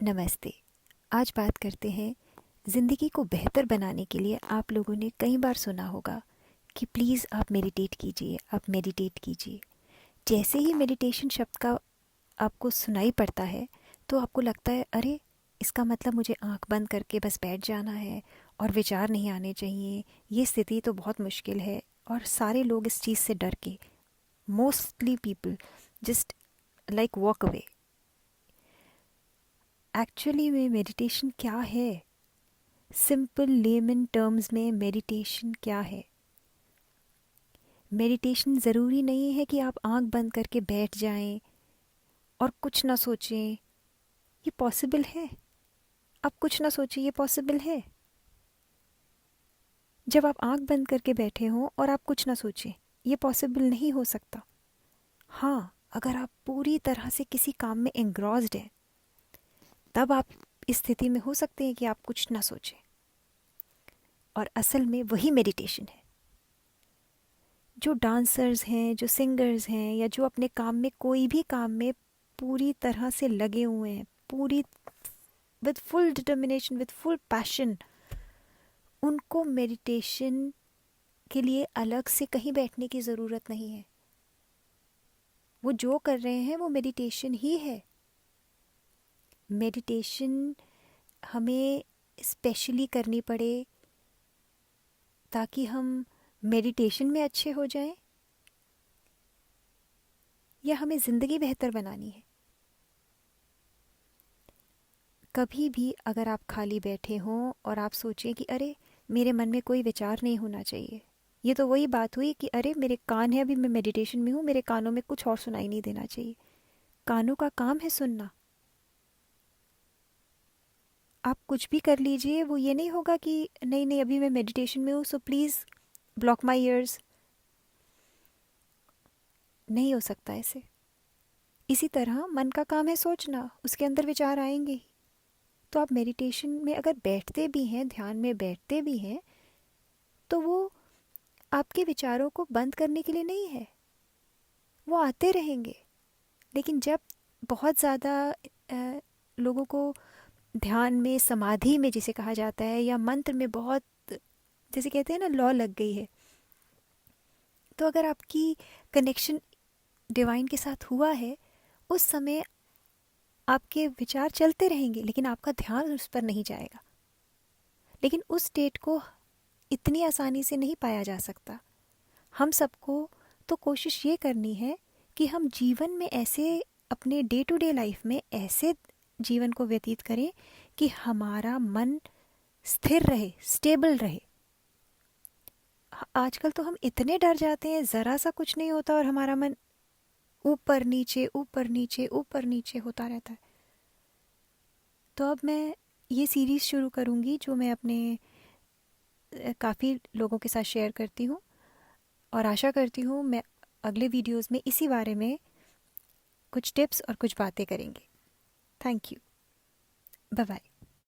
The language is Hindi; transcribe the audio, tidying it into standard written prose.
नमस्ते। आज बात करते हैं ज़िंदगी को बेहतर बनाने के लिए। आप लोगों ने कई बार सुना होगा कि प्लीज़ आप मेडिटेट कीजिए, आप मेडिटेट कीजिए। जैसे ही मेडिटेशन शब्द का आपको सुनाई पड़ता है तो आपको लगता है अरे इसका मतलब मुझे आंख बंद करके बस बैठ जाना है और विचार नहीं आने चाहिए। ये स्थिति तो बहुत मुश्किल है और सारे लोग इस चीज़ से डर के mostly people just like walk away. Actually में मेडिटेशन क्या है? सिंपल लेमन टर्म्स में मेडिटेशन क्या है? मेडिटेशन ज़रूरी नहीं है कि आप आंख बंद करके बैठ जाएं और कुछ ना सोचें। ये पॉसिबल है? आप कुछ ना सोचें, ये पॉसिबल है? जब आप आंख बंद करके बैठे हों और आप कुछ ना सोचें, ये पॉसिबल नहीं हो सकता। हाँ, अगर आप पूरी तरह से किसी काम में एंग्रॉस्ड हैं, तब आप इस स्थिति में हो सकते हैं कि आप कुछ ना सोचें। और असल में वही मेडिटेशन है। जो डांसर्स हैं, जो सिंगर्स हैं, या जो अपने काम में, कोई भी काम में पूरी तरह से लगे हुए हैं, पूरी with full determination, with full passion, उनको मेडिटेशन के लिए अलग से कहीं बैठने की ज़रूरत नहीं है। वो जो कर रहे हैं वो मेडिटेशन ही है। मेडिटेशन हमें स्पेशली करनी पड़े ताकि हम मेडिटेशन में अच्छे हो जाएं, या हमें ज़िंदगी बेहतर बनानी है? कभी भी अगर आप खाली बैठे हों और आप सोचें कि अरे मेरे मन में कोई विचार नहीं होना चाहिए, ये तो वही बात हुई कि अरे मेरे कान है, अभी मैं मेडिटेशन में हूँ, मेरे कानों में कुछ और सुनाई नहीं देना चाहिए। कानों का काम है सुनना। आप कुछ भी कर लीजिए, वो ये नहीं होगा कि नहीं नहीं अभी मैं मेडिटेशन में हूँ so please block my years. नहीं हो सकता ऐसे। इसी तरह मन का काम है सोचना, उसके अंदर विचार आएंगे ही। तो आप मेडिटेशन में अगर बैठते भी हैं, ध्यान में बैठते भी हैं, तो वो आपके विचारों को बंद करने के लिए नहीं है। वो आते रहेंगे। लेकिन जब बहुत ज़्यादा लोगों को ध्यान में, समाधि में जिसे कहा जाता है, या मंत्र में बहुत, जैसे कहते हैं ना, लौ लग गई है, तो अगर आपकी कनेक्शन डिवाइन के साथ हुआ है, उस समय आपके विचार चलते रहेंगे लेकिन आपका ध्यान उस पर नहीं जाएगा। लेकिन उस स्टेट को इतनी आसानी से नहीं पाया जा सकता। हम सबको तो कोशिश ये करनी है कि हम जीवन में ऐसे, अपने डे टू डे लाइफ में ऐसे जीवन को व्यतीत करें कि हमारा मन स्थिर रहे, स्टेबल रहे। आजकल तो हम इतने डर जाते हैं, ज़रा सा कुछ नहीं होता और हमारा मन ऊपर नीचे ऊपर नीचे ऊपर नीचे होता रहता है। तो अब मैं ये सीरीज़ शुरू करूँगी जो मैं अपने काफ़ी लोगों के साथ शेयर करती हूँ, और आशा करती हूँ मैं अगले वीडियोस में इसी बारे में कुछ टिप्स और कुछ बातें करेंगे। Thank you. Bye bye.